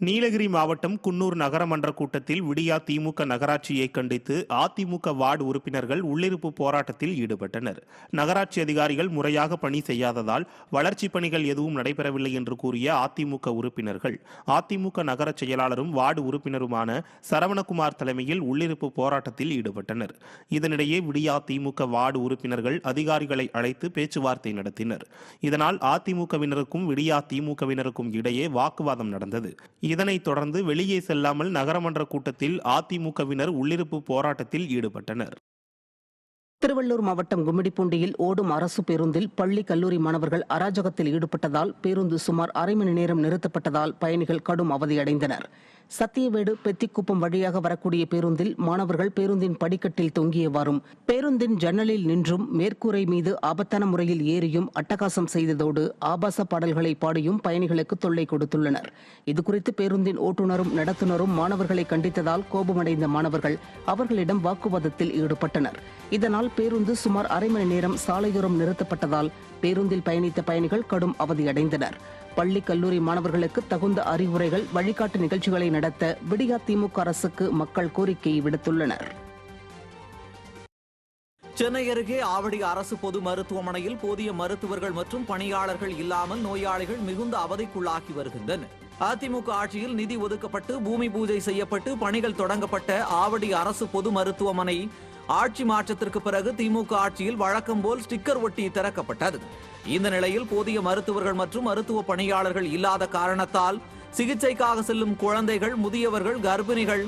நீலகிரி மாவட்டம் குன்னூர் நகரமன்ற கூட்டத்தில் விடியா திமுக நகராட்சியை கண்டித்து அதிமுக வார்டு உறுப்பினர்கள் உள்ளிருப்பு போராட்டத்தில் ஈடுபட்டனர். நகராட்சி அதிகாரிகள் முறையாக பணி செய்யாததால் வளர்ச்சிப் பணிகள் எதுவும் நடைபெறவில்லை என்று கூறிய அதிமுக உறுப்பினர்கள் அதிமுக நகர செயலாளரும் வார்டு உறுப்பினருமான சரவணகுமார் தலைமையில் உள்ளிருப்பு போராட்டத்தில் ஈடுபட்டனர். இதனிடையே விடியா திமுக வார்டு உறுப்பினர்கள் அதிகாரிகளை அழைத்து பேச்சுவார்த்தை நடத்தினர். இதனால் அதிமுகவினருக்கும் விடியா திமுகவினருக்கும் இடையே வாக்குவாதம் நடந்தது. இதனைத் தொடர்ந்து வெளியே செல்லாமல் நகரமன்ற கூட்டத்தில் அதிமுகவினர் உள்ளிருப்பு போராட்டத்தில் ஈடுபட்டனர். திருவள்ளூர் மாவட்டம் கும்மிடிப்பூண்டியில் ஓடும் அரசு பேருந்தில் பள்ளி கல்லூரி மாணவர்கள் அராஜகத்தில் ஈடுபட்டதால் பேருந்து சுமார் அரை மணி நேரம் நிறுத்தப்பட்டதால் பயணிகள் கடும் அவதியடைந்தனர். சத்தியவேடு பெத்திக்குப்பம் வழியாக வரக்கூடிய பேருந்தில் மாணவர்கள் பேருந்தின் படிக்கட்டில் தொங்கியவாறும் பேருந்தின் ஜன்னலில் நின்றும் மேற்கூரை மீது ஆபத்தான முறையில் ஏறியும் அட்டகாசம் செய்ததோடு ஆபாச பாடல்களை பாடியும் பயணிகளுக்கு தொல்லை கொடுத்துள்ளனர். இதுகுறித்து பேருந்தின் ஓட்டுநரும் நடத்துனரும் மாணவர்களை கண்டித்ததால் கோபமடைந்த மாணவர்கள் அவர்களிடம் வாக்குவாதத்தில் ஈடுபட்டனர். இதனால் பேருந்து சுமார் அரை மணி நேரம் சாலையோரம் நிறுத்தப்பட்டதால் பேருந்தில் பயணித்த பயணிகள் கடும் அவதியடைந்தனர். பள்ளி கல்லூரி மாணவர்களுக்கு தகுந்த அறிவுரைகள் வழிகாட்டு நிகழ்ச்சிகளை நடத்த விடியா திமுக அரசுக்கு மக்கள் கோரிக்கை விடுத்துள்ளனர். சென்னை அருகே ஆவடி அரசு பொது மருத்துவமனையில் போதிய மருத்துவர்கள் மற்றும் பணியாளர்கள் இல்லாமல் நோயாளிகள் மிகுந்த அவதிக்குள்ளாகி வருகின்றனர். அதிமுக ஆட்சியில் நிதி ஒதுக்கப்பட்டு பூமி பூஜை செய்யப்பட்டு பணிகள் தொடங்கப்பட்ட ஆவடி அரசு பொது மருத்துவமனை ஆட்சி மாற்றத்திற்கு பிறகு திமுக ஆட்சியில் வழக்கம் போல் ஸ்டிக்கர் ஒட்டி திறக்கப்பட்டது. இந்த நிலையில் போதிய மருத்துவர்கள் மற்றும் மருத்துவ பணியாளர்கள் இல்லாத காரணத்தால் சிகிச்சைக்காக செல்லும் குழந்தைகள், முதியவர்கள், கர்ப்பிணிகள்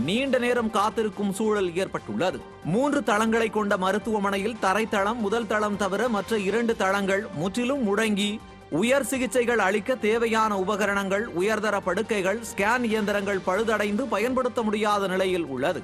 நீண்ட நேரம் காத்திருக்கும் சூழல் ஏற்பட்டுள்ளது. 3 தளங்களை கொண்ட மருத்துவமனையில் தரைத்தளம், முதல் தளம் தவிர மற்ற 2 தளங்கள் முற்றிலும் முடங்கி உயர் சிகிச்சைகள் அளிக்க தேவையான உபகரணங்கள், உயர்தர படுக்கைகள், ஸ்கேன் இயந்திரங்கள் பழுதடைந்து பயன்படுத்த முடியாத நிலையில் உள்ளது.